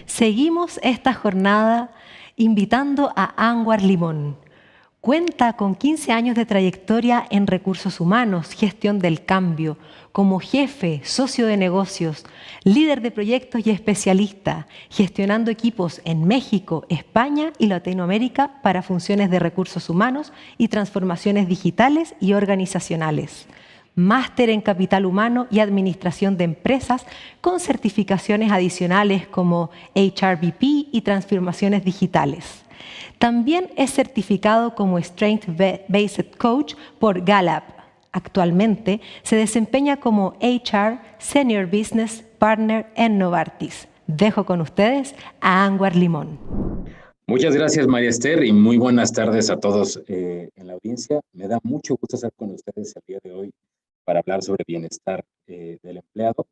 Seguimos esta jornada invitando a Anwar Limón. Cuenta con 15 años de trayectoria en recursos humanos, gestión del cambio, como jefe, socio de negocios, líder de proyectos y especialista, gestionando equipos en México, España y Latinoamérica para funciones de recursos humanos y transformaciones digitales y organizacionales. Máster en Capital Humano y Administración de Empresas con certificaciones adicionales como HRBP y Transformaciones Digitales. También es certificado como Strength Based Coach por Gallup. Actualmente se desempeña como HR Senior Business Partner en Novartis. Dejo con ustedes a Anwar Limón. Muchas gracias, María Esther, y muy buenas tardes a todos en la audiencia. Me da mucho gusto estar con ustedes el día de hoy para hablar sobre bienestar del empleado.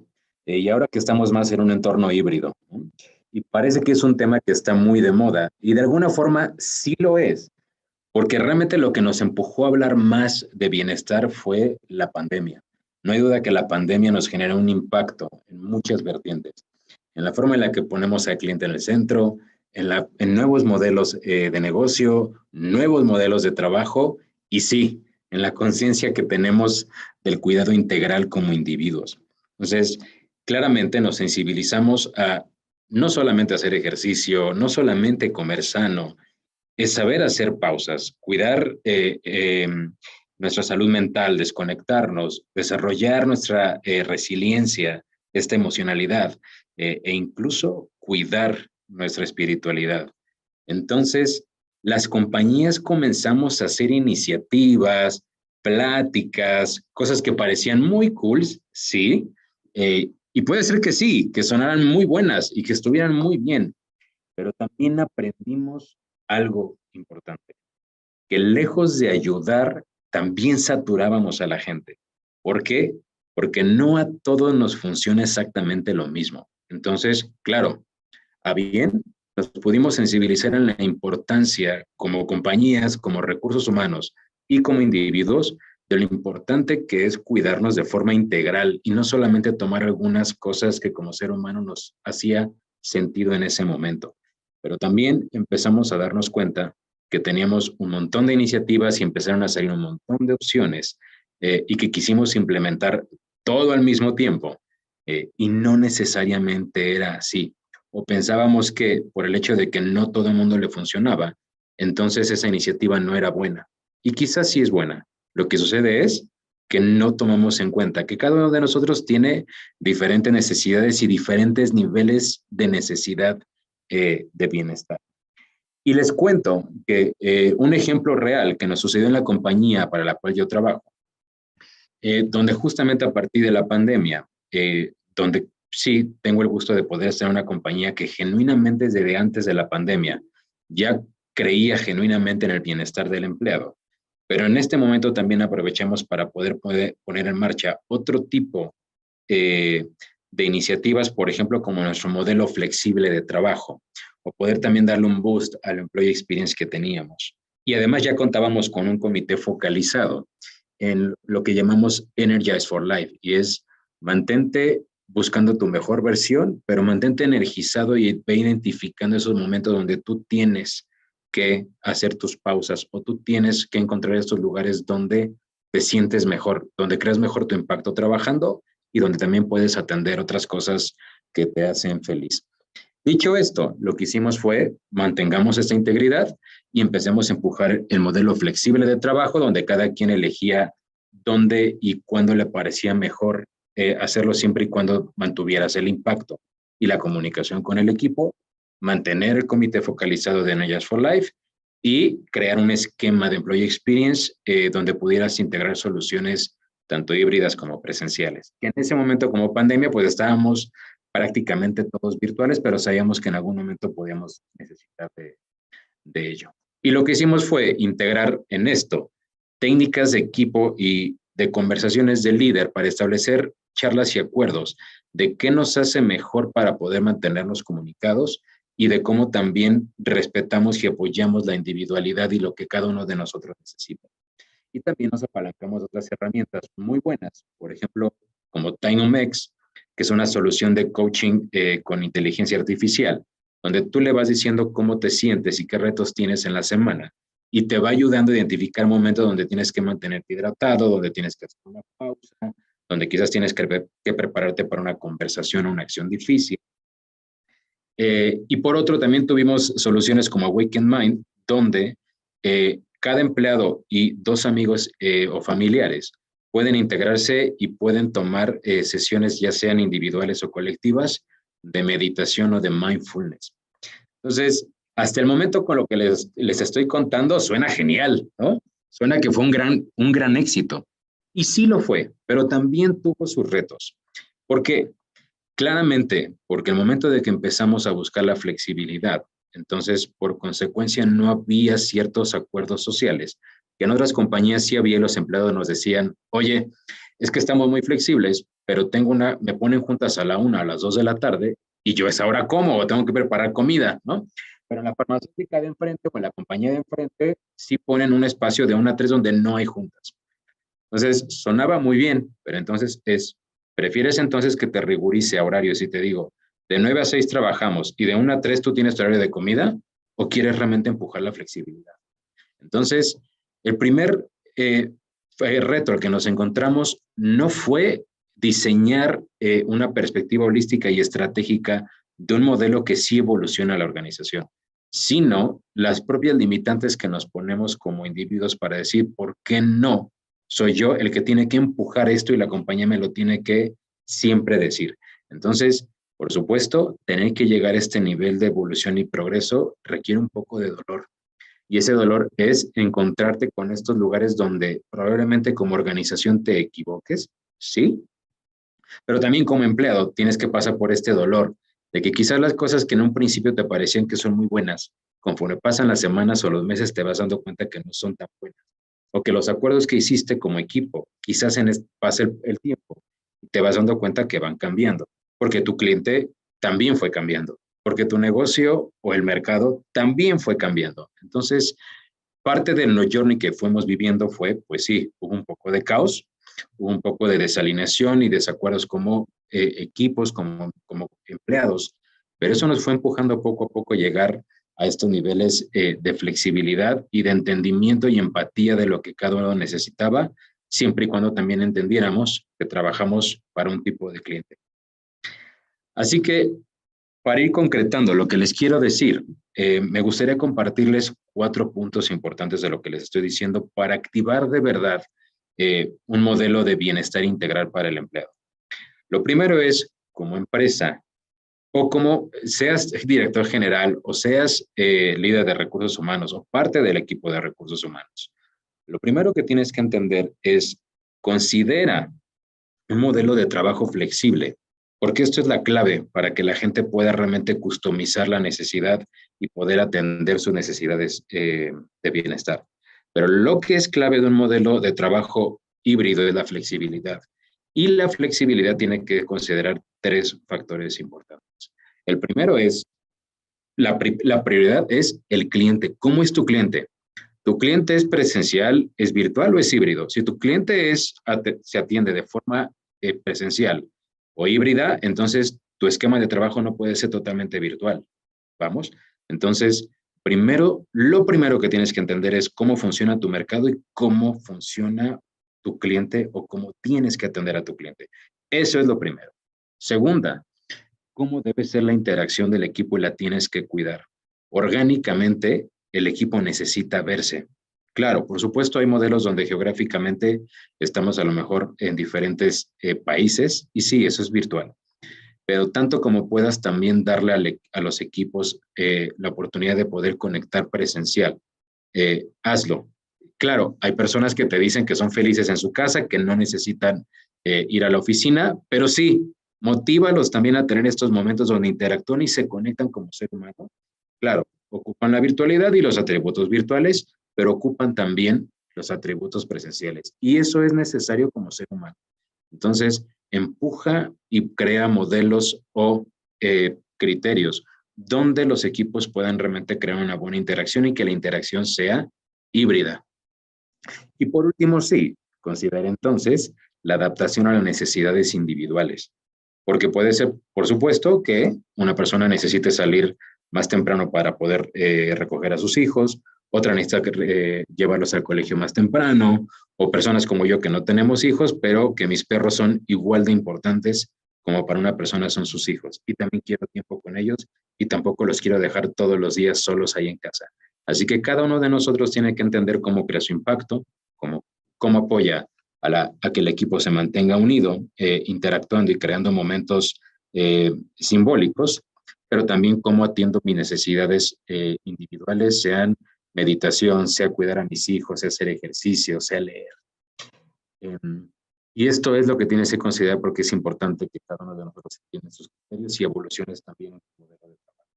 Y ahora que estamos más en un entorno híbrido, ¿no? Y parece que es un tema que está muy de moda, y de alguna forma sí lo es, porque realmente lo que nos empujó a hablar más de bienestar fue la pandemia. No hay duda que la pandemia nos genera un impacto en muchas vertientes, en la forma en la que ponemos al cliente en el centro, en nuevos modelos de negocio, nuevos modelos de trabajo y sí, en la conciencia que tenemos del cuidado integral como individuos. Entonces, claramente nos sensibilizamos a no solamente hacer ejercicio, no solamente comer sano, es saber hacer pausas, cuidar nuestra salud mental, desconectarnos, desarrollar nuestra resiliencia, esta emocionalidad e incluso cuidar nuestra espiritualidad. Entonces, las compañías comenzamos a hacer iniciativas, pláticas, cosas que parecían muy cool, sí, y puede ser que sí, que sonaran muy buenas y que estuvieran muy bien, pero también aprendimos algo importante, que lejos de ayudar, también saturábamos a la gente. ¿Por qué? Porque no a todos nos funciona exactamente lo mismo. Entonces, claro, a bien, nos pudimos sensibilizar en la importancia como compañías, como recursos humanos y como individuos de lo importante que es cuidarnos de forma integral y no solamente tomar algunas cosas que como ser humano nos hacía sentido en ese momento. Pero también empezamos a darnos cuenta que teníamos un montón de iniciativas y empezaron a salir un montón de opciones y que quisimos implementar todo al mismo tiempo y no necesariamente era así. O pensábamos que por el hecho de que no todo el mundo le funcionaba, entonces esa iniciativa no era buena. Y quizás sí es buena. Lo que sucede es que no tomamos en cuenta que cada uno de nosotros tiene diferentes necesidades y diferentes niveles de necesidad de bienestar. Y les cuento que un ejemplo real que nos sucedió en la compañía para la cual yo trabajo, donde justamente a partir de la pandemia, donde sí tengo el gusto de poder estar en una compañía que genuinamente desde antes de la pandemia ya creía genuinamente en el bienestar del empleado. Pero en este momento también aprovechamos para poder poner en marcha otro tipo eh, de iniciativas, por ejemplo, como nuestro modelo flexible de trabajo, o poder también darle un boost al employee experience que teníamos. Y además ya contábamos con un comité focalizado en lo que llamamos Energize for Life, y es mantente buscando tu mejor versión, pero mantente energizado y ve identificando esos momentos donde tú tienes que hacer tus pausas o tú tienes que encontrar estos lugares donde te sientes mejor, donde creas mejor tu impacto trabajando y donde también puedes atender otras cosas que te hacen feliz. Dicho esto, lo que hicimos fue mantengamos esta integridad y empecemos a empujar el modelo flexible de trabajo donde cada quien elegía dónde y cuándo le parecía mejor hacerlo siempre y cuando mantuvieras el impacto y la comunicación con el equipo, mantener el comité focalizado de Energize for Life y crear un esquema de employee experience donde pudieras integrar soluciones tanto híbridas como presenciales. Que en ese momento como pandemia pues estábamos prácticamente todos virtuales, pero sabíamos que en algún momento podíamos necesitar de ello. Y lo que hicimos fue integrar en esto técnicas de equipo y de conversaciones del líder para establecer charlas y acuerdos de qué nos hace mejor para poder mantenernos comunicados y de cómo también respetamos y apoyamos la individualidad y lo que cada uno de nosotros necesita. Y también nos apalancamos de otras herramientas muy buenas, por ejemplo, como TimeOMX, que es una solución de coaching con inteligencia artificial, donde tú le vas diciendo cómo te sientes y qué retos tienes en la semana, y te va ayudando a identificar momentos donde tienes que mantenerte hidratado, donde tienes que hacer una pausa, donde quizás tienes que prepararte para una conversación o una acción difícil. Y por otro, también tuvimos soluciones como Awaken Mind, donde cada empleado y dos amigos o familiares pueden integrarse y pueden tomar sesiones, ya sean individuales o colectivas, de meditación o de mindfulness. Entonces, hasta el momento con lo que les estoy contando, suena genial, ¿no? Suena que fue un gran éxito. Y sí lo fue, pero también tuvo sus retos. ¿Por qué? Claramente, porque el momento de que empezamos a buscar la flexibilidad, entonces, por consecuencia, no había ciertos acuerdos sociales, que en otras compañías sí había, y los empleados nos decían, oye, es que estamos muy flexibles, pero me ponen juntas a la 1, a las 2 de la tarde, y yo a esa hora como, o tengo que preparar comida, ¿no? Pero en la farmacéutica de enfrente o en la compañía de enfrente, sí ponen un espacio de 1 a 3 donde no hay juntas. Entonces, sonaba muy bien, pero entonces ¿prefieres entonces que te rigurice a horarios y te digo, de 9 a 6 trabajamos y de 1 a 3 tú tienes tu horario de comida, o quieres realmente empujar la flexibilidad? Entonces, el primer reto al que nos encontramos no fue diseñar una perspectiva holística y estratégica de un modelo que sí evoluciona la organización, sino las propias limitantes que nos ponemos como individuos para decir, ¿por qué no? Soy yo el que tiene que empujar esto y la compañía me lo tiene que siempre decir. Entonces, por supuesto, tener que llegar a este nivel de evolución y progreso requiere un poco de dolor. Y ese dolor es encontrarte con estos lugares donde probablemente como organización te equivoques, ¿sí? Pero también como empleado tienes que pasar por este dolor de que quizás las cosas que en un principio te parecían que son muy buenas, conforme pasan las semanas o los meses te vas dando cuenta que no son tan buenas. O que los acuerdos que hiciste como equipo, quizás pase el tiempo y te vas dando cuenta que van cambiando, porque tu cliente también fue cambiando, porque tu negocio o el mercado también fue cambiando. Entonces, parte del journey que fuimos viviendo fue, pues sí, hubo un poco de caos, hubo un poco de desalineación y desacuerdos como equipos, como empleados, pero eso nos fue empujando poco a poco a llegar a estos niveles de flexibilidad y de entendimiento y empatía de lo que cada uno necesitaba, siempre y cuando también entendiéramos que trabajamos para un tipo de cliente. Así que, para ir concretando lo que les quiero decir, me gustaría compartirles 4 puntos importantes de lo que les estoy diciendo para activar de verdad un modelo de bienestar integral para el empleado. Lo primero es, como empresa, o como seas director general o seas líder de recursos humanos o parte del equipo de recursos humanos, lo primero que tienes que entender es considera un modelo de trabajo flexible, porque esto es la clave para que la gente pueda realmente customizar la necesidad y poder atender sus necesidades de bienestar. Pero lo que es clave de un modelo de trabajo híbrido es la flexibilidad. Y la flexibilidad tiene que considerar 3 factores importantes. El primero es, la prioridad es el cliente. ¿Cómo es tu cliente? ¿Tu cliente es presencial, es virtual o es híbrido? Si tu cliente se atiende de forma presencial o híbrida, entonces tu esquema de trabajo no puede ser totalmente virtual. ¿Vamos? Entonces, lo primero que tienes que entender es cómo funciona tu mercado y cómo funciona tu cliente o cómo tienes que atender a tu cliente. Eso es lo primero. Segunda, cómo debe ser la interacción del equipo y la tienes que cuidar. Orgánicamente, el equipo necesita verse. Claro, por supuesto, hay modelos donde geográficamente estamos a lo mejor en diferentes países y sí, eso es virtual. Pero tanto como puedas también darle a los equipos la oportunidad de poder conectar presencial, hazlo. Claro, hay personas que te dicen que son felices en su casa, que no necesitan ir a la oficina, pero sí, motívalos también a tener estos momentos donde interactúan y se conectan como ser humano. Claro, ocupan la virtualidad y los atributos virtuales, pero ocupan también los atributos presenciales. Y eso es necesario como ser humano. Entonces, empuja y crea modelos o criterios donde los equipos puedan realmente crear una buena interacción y que la interacción sea híbrida. Y por último, sí, considera entonces la adaptación a las necesidades individuales. porque puede ser, por supuesto, que una persona necesite salir más temprano para poder recoger a sus hijos, otra necesita llevarlos al colegio más temprano, o personas como yo que no tenemos hijos, pero que mis perros son igual de importantes como para una persona son sus hijos. Y también quiero tiempo con ellos y tampoco los quiero dejar todos los días solos ahí en casa. Así que cada uno de nosotros tiene que entender cómo crea su impacto, cómo apoya a que el equipo se mantenga unido, interactuando y creando momentos simbólicos, pero también cómo atiendo mis necesidades individuales, sean meditación, sea cuidar a mis hijos, sea hacer ejercicio, sea leer. Y esto es lo que tienes que considerar porque es importante que cada uno de nosotros tiene sus criterios y evoluciones también en su modelo de trabajo,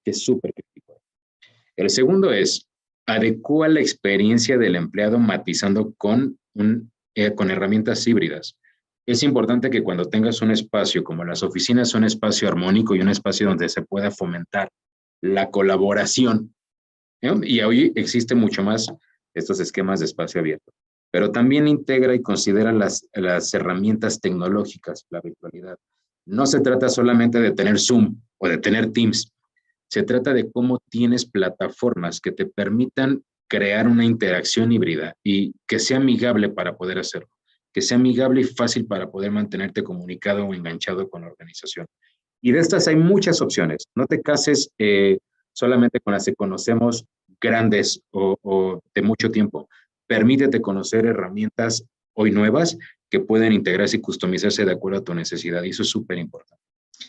que es súper crítico. El segundo es, adecua la experiencia del empleado matizando con herramientas híbridas. Es importante que cuando tengas un espacio, como las oficinas son un espacio armónico y un espacio donde se pueda fomentar la colaboración, y hoy existe mucho más estos esquemas de espacio abierto, pero también integra y considera las herramientas tecnológicas, la virtualidad. No se trata solamente de tener Zoom o de tener Teams, se trata de cómo tienes plataformas que te permitan crear una interacción híbrida y que sea amigable para poder hacerlo, que sea amigable y fácil para poder mantenerte comunicado o enganchado con la organización. Y de estas hay muchas opciones. No te cases solamente con las que conocemos grandes o de mucho tiempo. Permítete conocer herramientas hoy nuevas que pueden integrarse y customizarse de acuerdo a tu necesidad. Y eso es súper importante.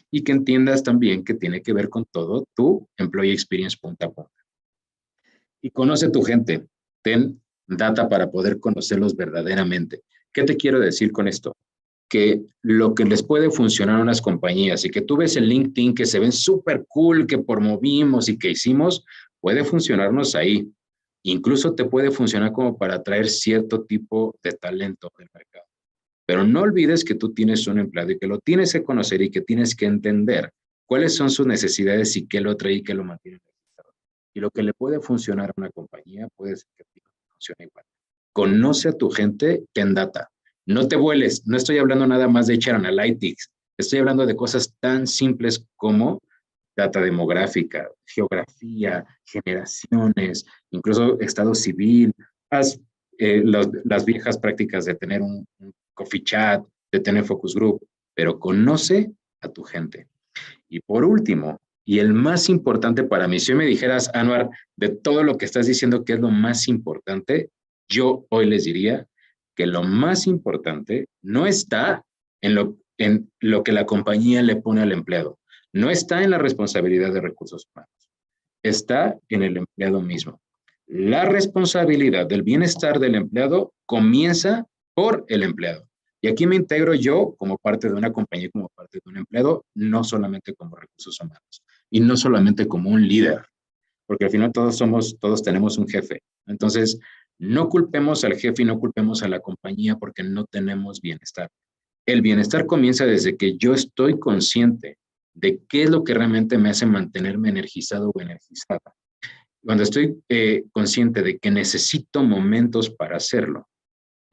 Y que entiendas también que tiene que ver con todo tu employee experience punta a punta. Y conoce tu gente. Ten data para poder conocerlos verdaderamente. ¿Qué te quiero decir con esto? Que lo que les puede funcionar a unas compañías y que tú ves en LinkedIn que se ven súper cool, que promovimos y que hicimos, puede funcionarnos ahí. Incluso te puede funcionar como para atraer cierto tipo de talento del mercado. Pero no olvides que tú tienes un empleado y que lo tienes que conocer y que tienes que entender cuáles son sus necesidades y qué lo trae y qué lo mantiene registrado. Y lo que le puede funcionar a una compañía puede ser que funcione igual. Conoce a tu gente, ten data. No te vueles, no estoy hablando nada más de echar analytics, estoy hablando de cosas tan simples como data demográfica, geografía, generaciones, incluso estado civil, las viejas prácticas de tener un coffee chat, de tener focus group, pero conoce a tu gente. Y por último, y el más importante para mí, si me dijeras, Anwar, de todo lo que estás diciendo, ¿qué es lo más importante? Yo hoy les diría que lo más importante no está en lo que la compañía le pone al empleado, no está en la responsabilidad de recursos humanos, está en el empleado mismo. La responsabilidad del bienestar del empleado comienza por el empleado. Y aquí me integro yo como parte de una compañía, como parte de un empleado, no solamente como recursos humanos y no solamente como un líder, porque al final todos tenemos un jefe. Entonces, no culpemos al jefe y no culpemos a la compañía porque no tenemos bienestar. El bienestar comienza desde que yo estoy consciente de qué es lo que realmente me hace mantenerme energizado o energizada. Cuando estoy consciente de que necesito momentos para hacerlo.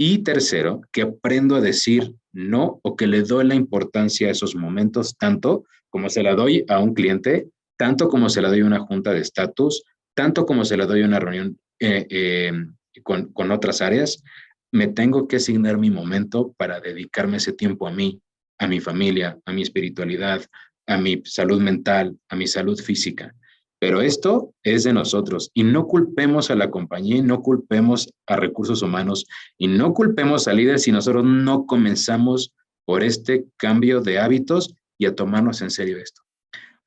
Y tercero, que aprendo a decir no o que le doy la importancia a esos momentos tanto como se la doy a un cliente, tanto como se la doy a una junta de estatus, tanto como se la doy a una reunión con otras áreas. Me tengo que asignar mi momento para dedicarme ese tiempo a mí, a mi familia, a mi espiritualidad, a mi salud mental, a mi salud física. Pero esto es de nosotros y no culpemos a la compañía, no culpemos a recursos humanos y no culpemos al líder si nosotros no comenzamos por este cambio de hábitos y a tomarnos en serio esto.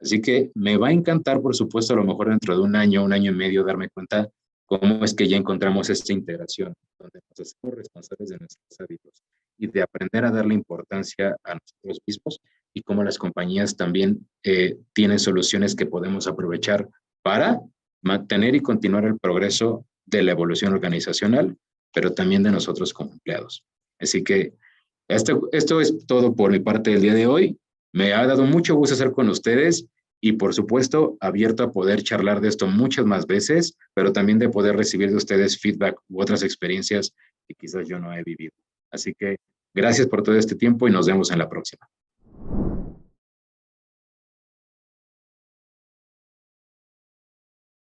Así que me va a encantar, por supuesto, a lo mejor dentro de un año y medio, darme cuenta cómo es que ya encontramos esta integración, donde nos hacemos responsables de nuestros hábitos y de aprender a darle importancia a nosotros mismos y cómo las compañías también tienen soluciones que podemos aprovechar para mantener y continuar el progreso de la evolución organizacional, pero también de nosotros como empleados. Así que esto es todo por mi parte del día de hoy. Me ha dado mucho gusto estar con ustedes y, por supuesto, abierto a poder charlar de esto muchas más veces, pero también de poder recibir de ustedes feedback u otras experiencias que quizás yo no he vivido. Así que gracias por todo este tiempo y nos vemos en la próxima.